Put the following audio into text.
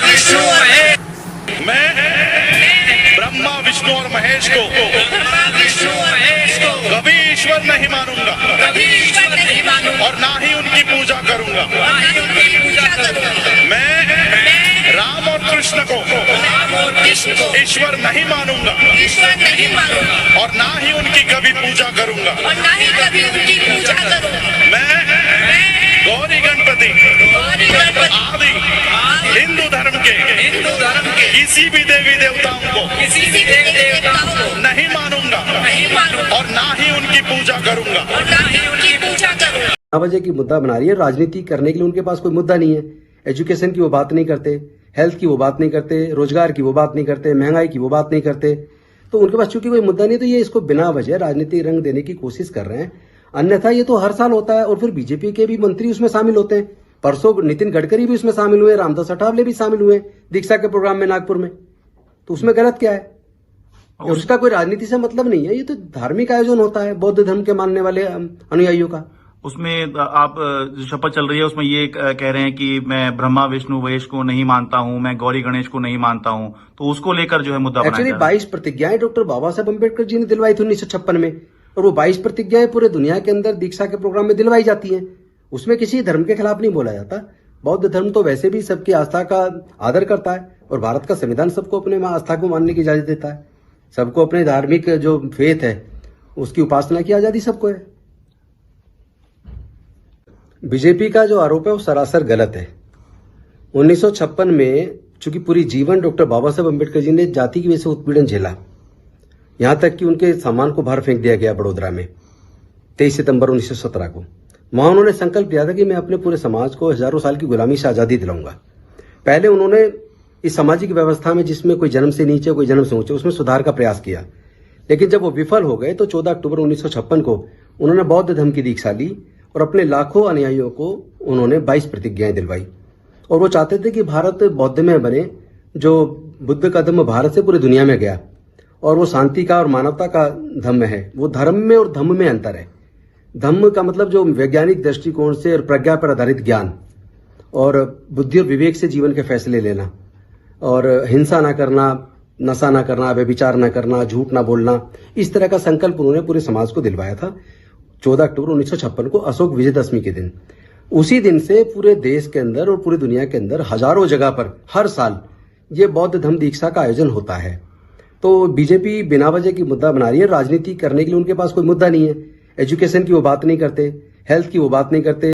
मैं ब्रह्मा विष्णु और महेश को कभी ईश्वर नहीं मानूंगा और ना ही उनकी पूजा करूंगा। मैं राम और कृष्ण को ईश्वर नहीं मानूंगा और ना ही उनकी कभी पूजा करूंगा। मैं गौरी गणपति आदि हिंदू धर्म के किसी भी देवी देवताओं को नहीं मानूंगा और ना ही उनकी पूजा करूंगा। 9 बजे की मुद्दा बना रही है। राजनीति करने के लिए उनके पास कोई मुद्दा नहीं है। एजुकेशन की वो बात नहीं करते, हेल्थ की वो बात नहीं करते, रोजगार की वो बात नहीं करते, महंगाई की वो बात नहीं करते। तो उनके पास चूंकि कोई मुद्दा नहीं, तो ये इसको बिना वजह राजनीतिक रंग देने की कोशिश कर रहे हैं। अन्यथा ये तो हर साल होता है और फिर बीजेपी के भी मंत्री उसमें शामिल होते हैं। परसों नितिन गडकरी भी उसमें शामिल हुए, रामदास अठावले भी शामिल हुए दीक्षा के प्रोग्राम में नागपुर में। तो उसमें गलत क्या है? और उसका कोई राजनीति से मतलब नहीं है। ये तो धार्मिक आयोजन होता है बौद्ध धर्म के मानने वाले अनुयायियों का। उसमें आप जो शपथ चल रही है उसमें ये कह रहे हैं कि मैं ब्रह्मा विष्णु महेश को नहीं मानता हूं, मैं गौरी गणेश को नहीं मानता हूं, तो उसको लेकर जो है मुद्दा बनाया एक्चुअली 22 प्रतिज्ञाएं डॉक्टर बाबा साहब अम्बेडकर जी ने दिलवाई थी 1956 में, और वो 22 प्रतिज्ञाएं पूरे दुनिया के अंदर दीक्षा के प्रोग्राम में दिलवाई जाती हैं। उसमें किसी धर्म के खिलाफ नहीं बोला जाता। बौद्ध धर्म तो वैसे भी सबकी आस्था का आदर करता है और भारत का संविधान सबको अपने आस्था को मानने की इजाजत देता है। सबको अपने धार्मिक जो फेथ है उसकी उपासना की आजादी सबको है। बीजेपी का जो आरोप है वो सरासर गलत है। 1956 में चूंकि पूरी जीवन डॉक्टर बाबा साहब अम्बेडकर जी ने जाति की वजह से उत्पीड़न झेला, यहां तक कि उनके सामान को बाहर फेंक दिया गया बड़ोदरा में 23 सितंबर 1917 को। वहां उन्होंने संकल्प लिया था कि मैं अपने पूरे समाज को हजारों साल की गुलामी से आजादी दिलाऊंगा। पहले उन्होंने इस सामाजिक व्यवस्था में जिसमें कोई जन्म से नीचे कोई जन्म से ऊंचे, उसमें सुधार का प्रयास किया। लेकिन जब वो विफल हो गए तो 14 अक्टूबर 1956 को उन्होंने बौद्ध धर्म की दीक्षा ली और अपने लाखों अनुयायियों को उन्होंने 22 प्रतिज्ञाएं दिलवाई। और वो चाहते थे कि भारत बौद्धमय बने। जो बुद्ध का धम्म भारत से पूरी दुनिया में गया और वो शांति का और मानवता का धम्म है। वो धर्म में और धम्म में अंतर है। धम्म का मतलब जो वैज्ञानिक दृष्टिकोण से और प्रज्ञा पर आधारित ज्ञान और बुद्धि और विवेक से जीवन के फैसले लेना और हिंसा ना करना, नशा ना करना, व्यभिचार ना करना, झूठ ना बोलना, इस तरह का संकल्प उन्होंने पूरे समाज को दिलवाया था 14 अक्टूबर 1956 को अशोक विजयदशमी के दिन। उसी दिन से पूरे देश के अंदर और पूरी दुनिया के अंदर हजारों जगह पर हर साल ये बौद्ध धम्म दीक्षा का आयोजन होता है। तो बीजेपी बिना वजह की मुद्दा बना रही है। राजनीति करने के लिए उनके पास कोई मुद्दा नहीं है। एजुकेशन की वो बात नहीं करते, हेल्थ की वो बात नहीं करते।